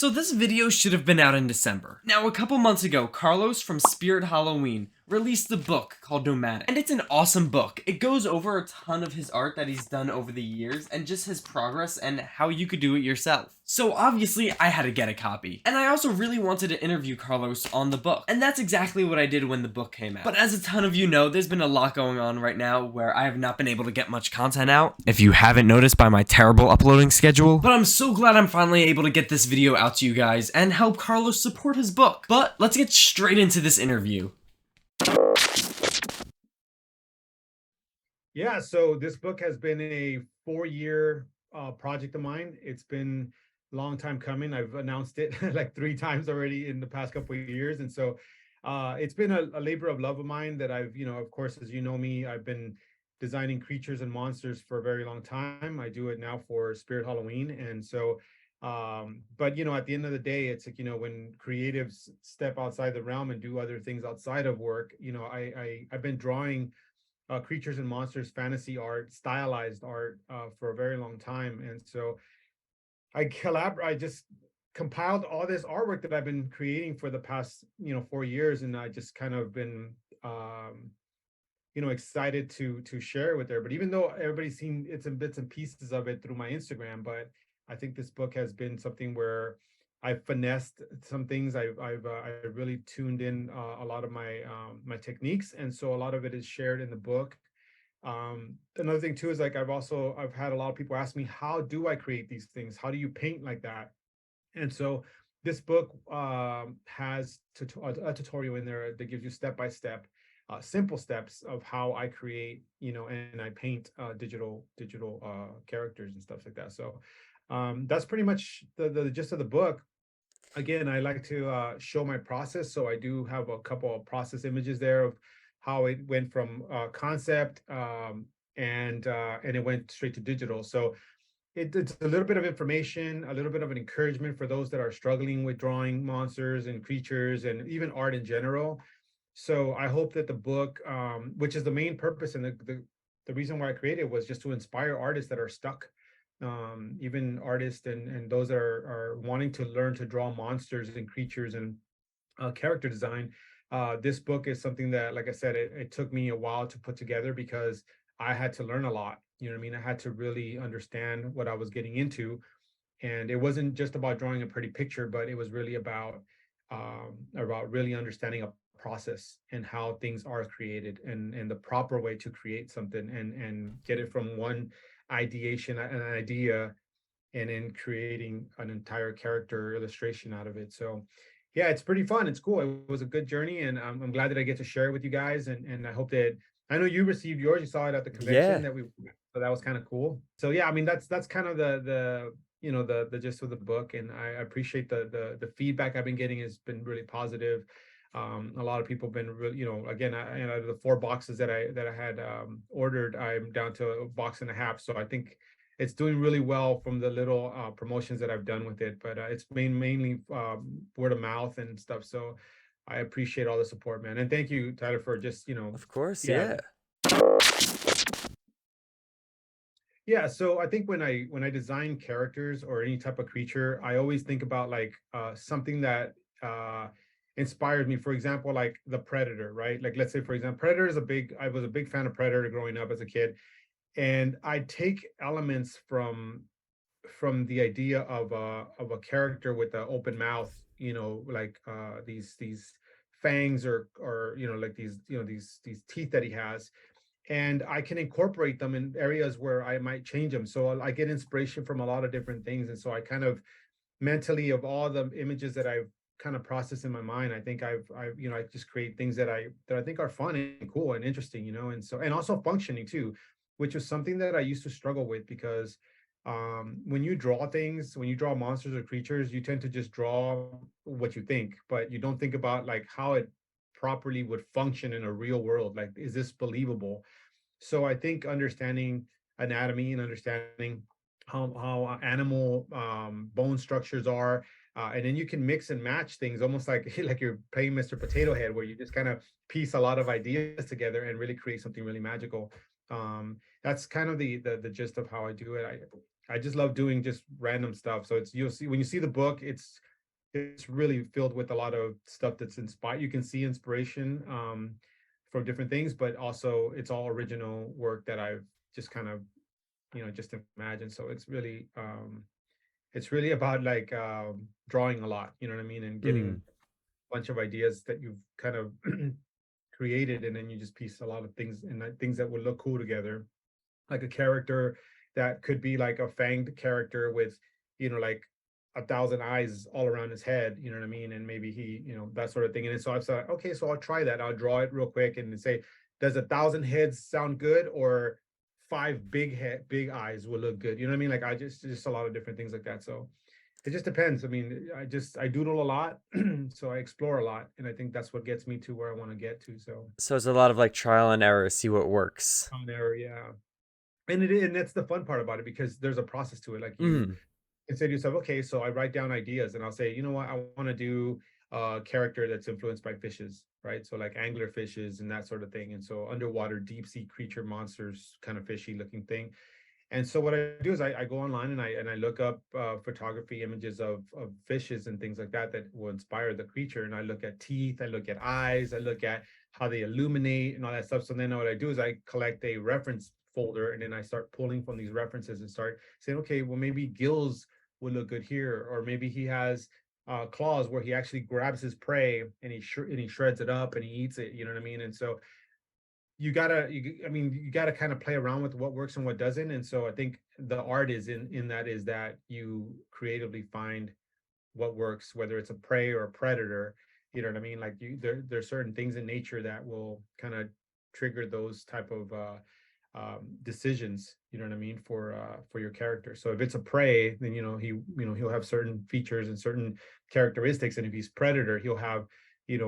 So this video should have been out in December. Now, a couple months ago, Carlos from Spirit Halloween released a book called NOMADIC, and it's an awesome book. It goes over a ton of his art that he's done over the years and just his progress and how you could do it yourself. So obviously, I had to get a copy. And I also really wanted to interview Carlos on the book, and that's exactly what I did when the book came out. But as a ton of you know, there's been a lot going on right now where I have not been able to get much content out, if you haven't noticed by my terrible uploading schedule. But I'm so glad I'm finally able to get this video out to you guys and help Carlos support his book. But let's get straight into this interview. Yeah, so this book has been a 4-year project of mine. It's been a long time coming. I've announced it like 3 times already in the past couple of years. And so it's been a labor of love of mine that I've, of course, as you know me, I've been designing creatures and monsters for a very long time. I do it now for Spirit Halloween. And so, but at the end of the day, it's like, when creatives step outside the realm and do other things outside of work, I've been drawing creatures and monsters, fantasy art, stylized art for a very long time. And so I just compiled all this artwork that I've been creating for the past, 4 years. And I just kind of been, excited to share it with everybody, even though everybody's seen it's in bits and pieces of it through my Instagram. But I think this book has been something where I've finessed some things. I really tuned in a lot of my techniques, and so a lot of it is shared in the book. Another thing too is like I've had a lot of people ask me, how do I create these things? How do you paint like that? And so this book has a tutorial in there that gives you step by step, simple steps of how I create, and I paint digital characters and stuff like that. So that's pretty much the gist of the book. Again, I like to show my process. So I do have a couple of process images there of how it went from concept and it went straight to digital. So it's a little bit of information, a little bit of an encouragement for those that are struggling with drawing monsters and creatures and even art in general. So I hope that the book, which is the main purpose and the reason why I created it, was just to inspire artists that are stuck, even artists and those that are wanting to learn to draw monsters and creatures and character design. This book is something that, like I said, it took me a while to put together because I had to learn a lot. You know what I mean? I had to really understand what I was getting into. And it wasn't just about drawing a pretty picture, but it was really about really understanding a process and how things are created and the proper way to create something and get it from one ideation, an idea, and then creating an entire character illustration out of it. So yeah, it's pretty fun. It's cool. It was a good journey, and I'm glad that I get to share it with you guys. And I hope that I know you received yours. You saw it at the convention Yeah. that we, so that was kind of cool. So yeah, I mean that's kind of the gist of the book, and I appreciate the feedback I've been getting has been really positive. A lot of people have been really, again, and out of the 4 boxes that I had ordered, I'm down to a box and a half. So I think it's doing really well from the little promotions that I've done with it. But it's mainly word of mouth and stuff. So I appreciate all the support, man. And thank you, Tyler, for just Of course, yeah. yeah. Yeah, so I think when I design characters or any type of creature, I always think about like something that inspires me. For example, like the Predator, right? Like let's say, for example, Predator is I was a big fan of Predator growing up as a kid, and I take elements from the idea of a character with an open mouth, like these fangs or like these teeth that he has, and I can incorporate them in areas where I might change them. So I get inspiration from a lot of different things, and so I kind of mentally, of all the images that I've kind of processed in my mind, I think I've I just create things that I think are fun and cool and interesting, and so and also functioning too, which is something that I used to struggle with because when you draw things, when you draw monsters or creatures, you tend to just draw what you think, but you don't think about like how it properly would function in a real world. Like, is this believable? So I think understanding anatomy and understanding how animal bone structures are, and then you can mix and match things almost like like you're playing Mr. Potato Head, where you just kind of piece a lot of ideas together and really create something really magical. That's kind of the gist of how I do it. I just love doing just random stuff. So it's, you'll see when you see the book, it's it's really filled with a lot of stuff that's inspired. You can see inspiration from different things, but also it's all original work that I've just kind of, just imagined. So it's really about like drawing a lot, you know what I mean, and getting Mm. a bunch of ideas that you've kind of created, and then you just piece a lot of things and things that would look cool together, like a character that could be like a fanged character with, like 1,000 eyes all around his head, you know what I mean? And maybe he, that sort of thing. And so I thought, okay, so I'll try that. I'll draw it real quick and say, does 1,000 heads sound good, or five big eyes will look good? You know what I mean? Like just a lot of different things like that. So it just depends. I mean, I doodle a lot, so I explore a lot, and I think that's what gets me to where I want to get to. So So it's a lot of like trial and error, see what works. on there, yeah. And that's the fun part about it, because there's a process to it. Like you Mm. can say to yourself, okay, so I write down ideas and I'll say, you know what, I want to do a character that's influenced by fishes, right? So like angler fishes and that sort of thing. And so underwater deep sea creature monsters, kind of fishy looking thing. And so what I do is I go online and I look up photography images of fishes and things like that will inspire the creature. And I look at teeth, I look at eyes, I look at how they illuminate and all that stuff. So then what I do is I collect a reference folder, and then I start pulling from these references and start saying, okay, well, maybe gills would look good here, or maybe he has claws where he actually grabs his prey and he shreds it up and he eats it. You know what I mean? And so I mean, you gotta kind of play around with what works and what doesn't. And so I think the art in that is that you creatively find what works, whether it's a prey or a predator. You know what I mean? Like there's certain things in nature that will kind of trigger those type of decisions. You know what I mean, for your character. So if it's a prey, then he'll have certain features and certain characteristics, and if he's predator, he'll have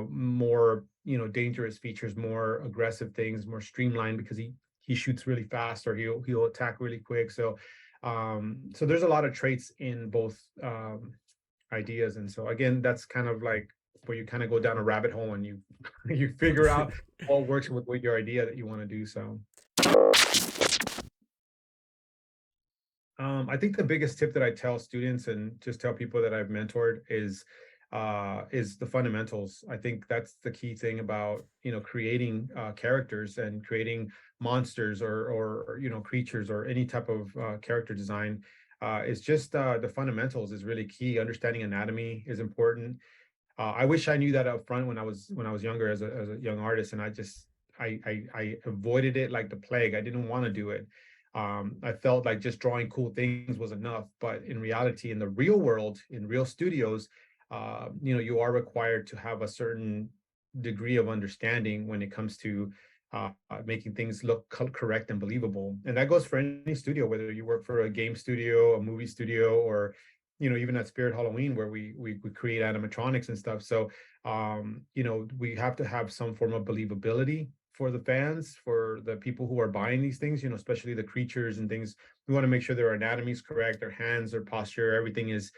more dangerous features, more aggressive things, more streamlined, because he shoots really fast, or he'll attack really quick. So there's a lot of traits in both ideas. And so again, that's kind of like where you kind of go down a rabbit hole and you you figure out what works with your idea that you want to do. So I think the biggest tip that I tell students and just tell people that I've mentored is the fundamentals. I think that's the key thing about creating characters and creating monsters, or creatures, or any type of character design. Is just the fundamentals is really key. Understanding anatomy is important. I wish I knew that up front when I was younger, as a young artist, and I avoided it like the plague. I didn't want to do it. I felt like just drawing cool things was enough, but in reality, in the real world, in real studios, you are required to have a certain degree of understanding when it comes to making things look correct and believable. And that goes for any studio, whether you work for a game studio, a movie studio, or even at Spirit Halloween, where we create animatronics and stuff. So we have to have some form of believability for the fans, for the people who are buying these things, especially the creatures and things. We want to make sure their anatomy is correct, their hands, their posture, everything is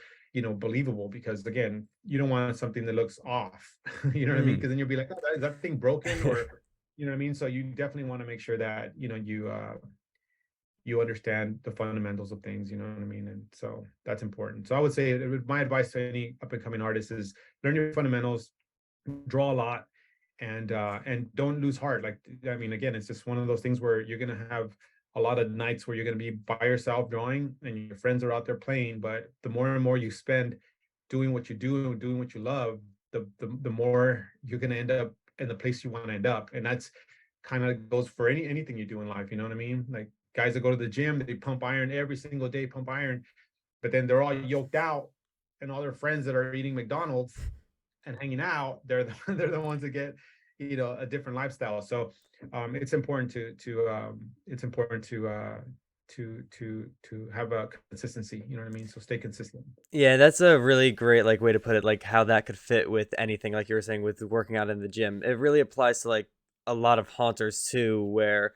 believable, because again, you don't want something that looks off. You know what I mean? Mm. Because then you'll be like, oh, is that thing broken? Or you know what I mean? So you definitely want to make sure that you understand the fundamentals of things, you know what I mean? And so that's important. So I would say my advice to any up and coming artist is learn your fundamentals, draw a lot, and don't lose heart. Like, I mean, again, it's just one of those things where you're gonna have a lot of nights where you're gonna be by yourself drawing and your friends are out there playing. But the more and more you spend doing what you do, doing what you love, the more you're gonna end up in the place you want to end up. And that's kind of goes for anything you do in life, you know what I mean? Like guys that go to the gym, they pump iron every single day, pump iron, but then they're all yoked out, and all their friends that are eating McDonald's and hanging out, they're the ones that get a different lifestyle. So it's important to have a consistency. You know what I mean? So stay consistent. Yeah, that's a really great like way to put it, like how that could fit with anything, like you were saying with working out in the gym. It really applies to like a lot of haunters too, where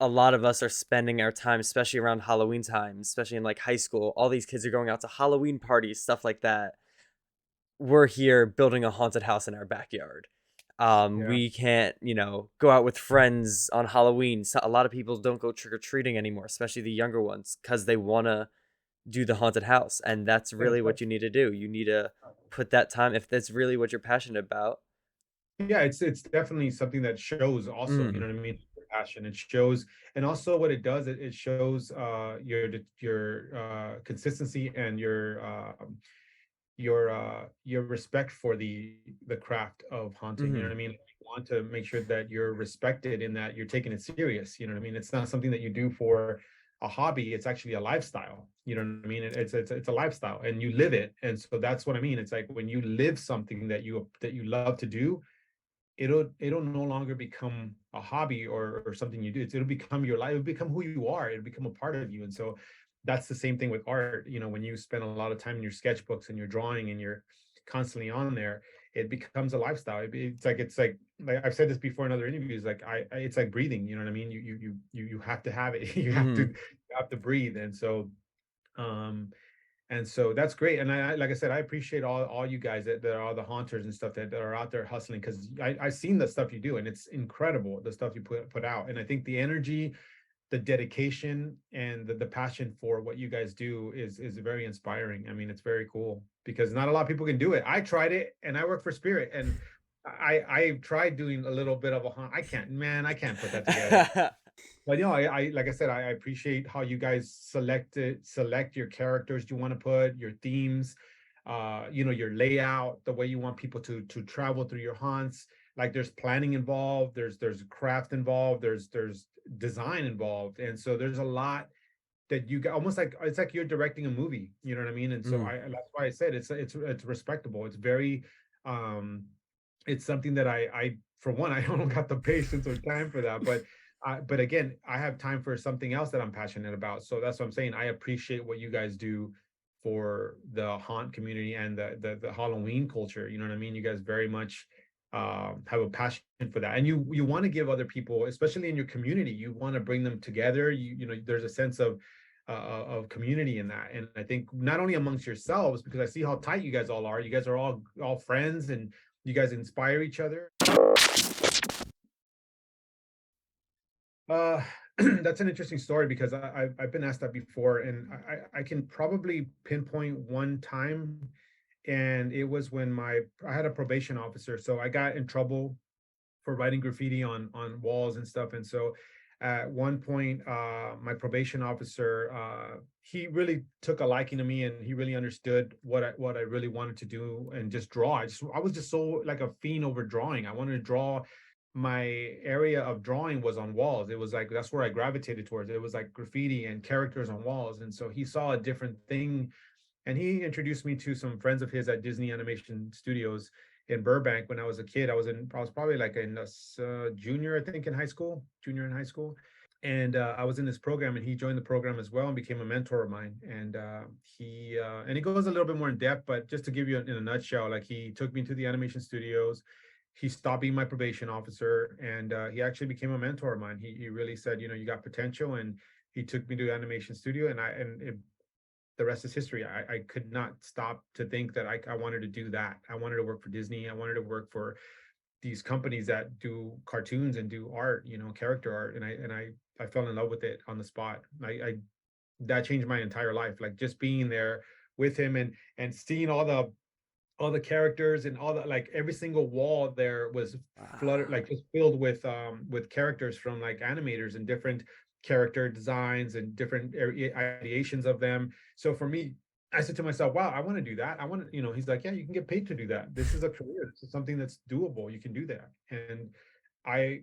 a lot of us are spending our time, especially around Halloween time, especially in like high school. All these kids are going out to Halloween parties, stuff like that. We're here building a haunted house in our backyard. Yeah. We can't, go out with friends on Halloween. So a lot of people don't go trick or treating anymore, especially the younger ones, because they want to do the haunted house, and that's And really so what you need to do. You need to put that time if that's really what you're passionate about. yeah, it's definitely something that shows also, you Mm, know what I mean? Your passion. It shows, and also what it does, it shows your consistency and your respect for the craft of haunting, you know mhm, what I mean? You want to make sure that you're respected in that you're taking it serious, you know what I mean? It's not something that you do for a hobby, it's actually a lifestyle, you know what I mean? It's a lifestyle and you live it. And so that's what I mean. It's like when you live something that you love to do, it'll no longer become a hobby or something you do. It'll become your life. It'll become who you are. It'll become a part of you. And so that's the same thing with art. You know, when you spend a lot of time in your sketchbooks and you're drawing and you're constantly on there, it becomes a lifestyle. It's like I've said this before in other interviews. Like it's like breathing. You know what I mean? You have to have it. mhm. You have to breathe. Um, and so that's great. And I like I said, I appreciate all you guys that are the haunters and stuff that are out there hustling because I've seen the stuff you do and it's incredible the stuff you put out. And I think the energy, the dedication, and the passion for what you guys do is very inspiring. I mean, it's very cool because not a lot of people can do it. I tried it and I work for Spirit and I tried doing a little bit of a haunt. I can't put that together. But you know, I like I said, I appreciate how you guys select your characters you want to put, your themes, you know, your layout, the way you want people to travel through your haunts. Like there's planning involved, there's craft involved, there's design involved, and so there's a lot that you got almost like it's like you're directing a movie, you know what I mean? And so Mhm. I that's why I said it's respectable. It's very um it's something that I for one, I don't got the patience or time for that, but again, I have time for something else that I'm passionate about. So that's what I'm saying. I appreciate what you guys do for the haunt community and the Halloween culture. You know what I mean? You guys very much have a passion for that, and you want to give other people, especially in your community, you want to bring them together. You know, there's a sense of community in that, and I think not only amongst yourselves because I see how tight you guys all are. You guys are all friends and you guys inspire each other. Uh, that's an interesting story because I've been asked that before, and I can probably pinpoint one time, and it was when I had a probation officer, so I got in trouble for writing graffiti on walls and stuff. And so at one point, my probation officer, he really took a liking to me, and he really understood what I really wanted to do and just draw. I was just so like a fiend over drawing. I wanted to draw. My area of drawing was on walls. It was like that's where I gravitated towards. It was like graffiti and characters on walls. And so he saw a different thing and he introduced me to some friends of his at Disney Animation Studios in Burbank when I was a kid. I was probably like in a junior, I think, in high school, junior in high school. And I was in this program, and he joined the program as well and became a mentor of mine. And he goes a little bit more in depth, but just to give you in a nutshell, like he took me to the animation studios. He stopped being my probation officer, and he actually became a mentor of mine. He really said, you know, you got potential, and he took me to the animation studio, the rest is history. I could not stop to think that I wanted to do that. I wanted to work for Disney. I wanted to work for these companies that do cartoons and do art, you know, character art. I fell in love with it on the spot. I that changed my entire life. Like just being there with him and seeing all the characters and all the like every single wall there was Wow. fluttered like just filled with characters from like animators and different character designs and different ideations of them. So for me, I said to myself, wow, I want to do that. I want to, you know, he's like, yeah, you can get paid to do that. This is a career. This is something that's doable. You can do that. And I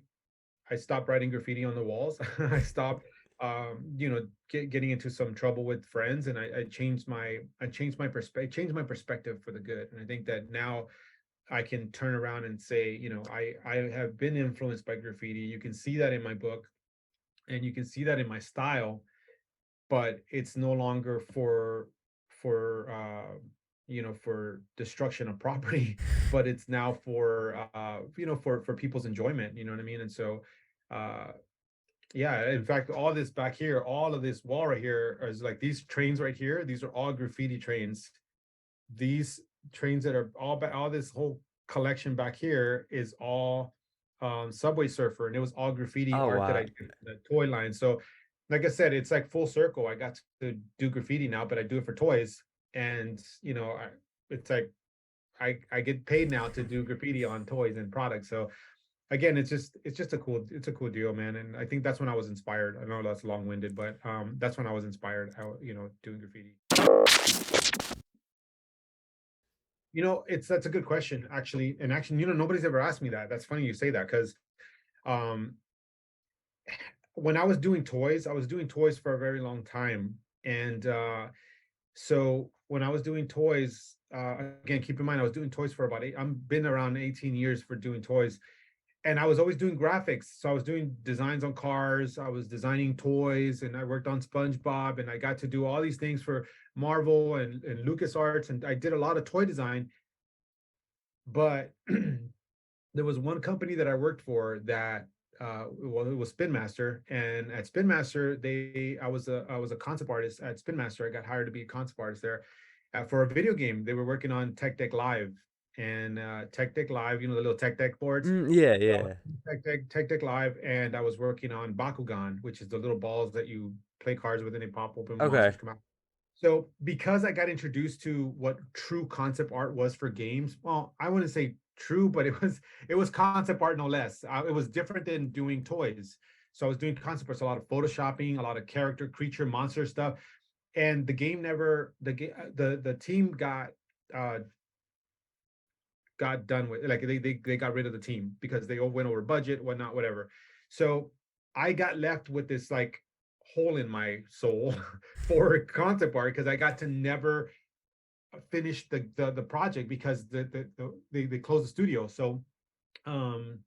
I stopped writing graffiti on the walls. I stopped, you know, getting into some trouble with friends, and I changed my perspective for the good. And I think that now I can turn around and say, you know, I have been influenced by graffiti. You can see that in my book, and you can see that in my style, but it's no longer for you know for destruction of property, but it's now for you know for people's enjoyment. You know what I mean? And so. Uh, yeah, in fact, all this back here, all of this wall right here is like these trains right here. These are all graffiti trains. These trains that are all this whole collection back here is all Subway Surfer, and it was all graffiti Oh, art that I wow. did for the toy line. So like I said, it's like full circle. I got to do graffiti now, but I do it for toys. And, you know, it's like I get paid now to do graffiti on toys and products. So again, it's just a cool deal, man. And I think that's when I was inspired. I know that's long-winded, but that's when I was inspired, you know, doing graffiti. You know, that's a good question, actually. And actually, you know, nobody's ever asked me that. That's funny you say that, because um when I was doing toys for a very long time. And so when I was doing toys, again, keep in mind I was doing toys for about I've been around 18 years for doing toys. And I was always doing graphics. So I was doing designs on cars, I was designing toys, and I worked on SpongeBob, and I got to do all these things for Marvel and LucasArts, and I did a lot of toy design. But there was one company that I worked for that well, it was Spin Master. And at Spin Master, I was a concept artist at Spin Master. I got hired to be a concept artist there for a video game. They were working on Tech Deck Live. And Tech Deck Live, you know, the little Tech Deck boards. Yeah, So I was yeah. Tech Deck Live, and I was working on Bakugan, which is the little balls that you play cards with, and they pop open, Okay. monsters come out. So because I got introduced to what true concept art was for games, well, I wouldn't say true, but it was concept art no less. It was different than doing toys. So I was doing concept arts, a lot of photoshopping, a lot of character, creature, monster stuff. And the game never the team uh got done with, like, they got rid of the team because they all went over budget, whatnot, whatever. So I got left with this like hole in my soul for concept art, because I got to never finish the project because they closed the studio. So um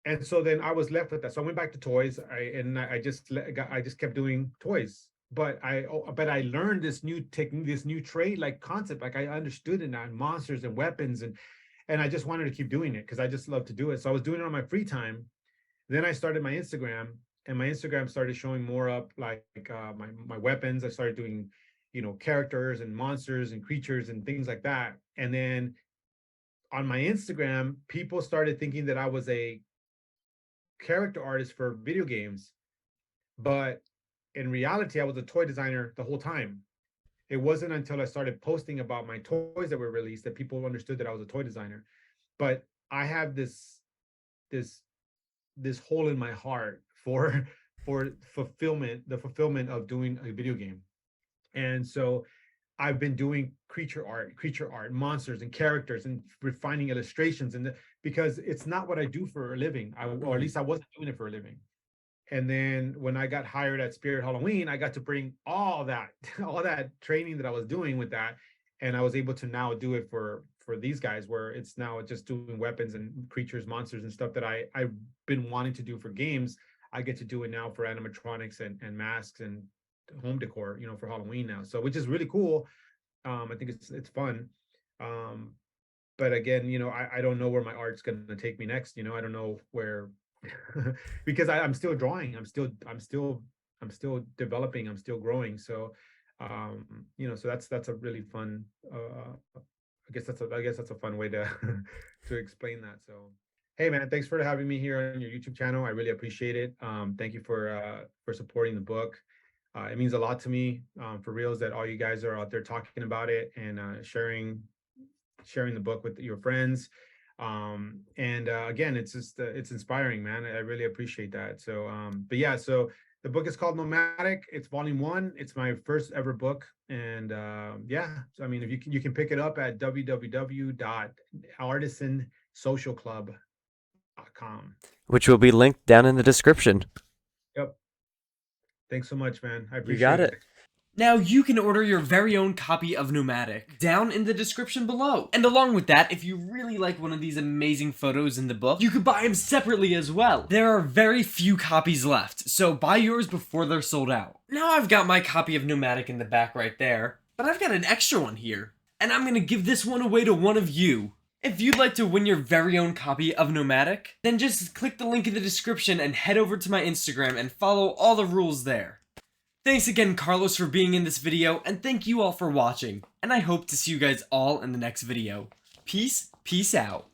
and so then I was left with that. So I went back to toys. I just kept doing toys. But I learned this new technique, this new trade like concept. Like I understood it now, and monsters and weapons, and I just wanted to keep doing it because I just love to do it. So I was doing it on my free time. Then I started my Instagram, and my Instagram started showing more up like my weapons. I started doing, you know, characters and monsters and creatures and things like that. And then on my Instagram, people started thinking that I was a character artist for video games, but in reality, I was a toy designer the whole time. It wasn't until I started posting about my toys that were released that people understood that I was a toy designer. But I have this this hole in my heart for the fulfillment of doing a video game. And so I've been doing creature art, monsters and characters, and refining illustrations, because it's not what I do for a living. Or at Mhm. least I wasn't doing it for a living. And then when I got hired at Spirit Halloween, I got to bring all that all that training that I was doing with that, and I was able to now do it for these guys, where it's now just doing weapons and creatures, monsters, and stuff that I've been wanting to do for games. I get to do it now for animatronics and masks and home decor, you know, for Halloween now. So which is really cool. I think it's fun. Um, but again, you know, I don't know where my art's gonna take me next. You know, I don't know where because I'm still drawing. I'm still developing. I'm still growing. So you know, so that's a really fun I guess that's a fun way to to explain that. So hey man, thanks for having me here on your YouTube channel. I really appreciate it. Thank you for supporting the book. It means a lot to me, for reals, that all you guys are out there talking about it and sharing the book with your friends. And again, it's just it's inspiring, man. I really appreciate that. So but yeah, so the book is called Nomadic. It's volume 1. It's my first ever book. And yeah, so I mean, if you can pick it up at www.artisansocialclub.com. Which will be linked down in the description. Yep. Thanks so much, man. I You got appreciate it. it. Now you can order your very own copy of Nomadic down in the description below. And along with that, if you really like one of these amazing photos in the book, you could buy them separately as well. There are very few copies left, so buy yours before they're sold out. Now I've got my copy of Nomadic in the back right there, but I've got an extra one here, and I'm gonna give this one away to one of you. If you'd like to win your very own copy of Nomadic, then just click the link in the description and head over to my Instagram and follow all the rules there. Thanks again, Carlos, for being in this video, and thank you all for watching, and I hope to see you guys all in the next video. Peace out.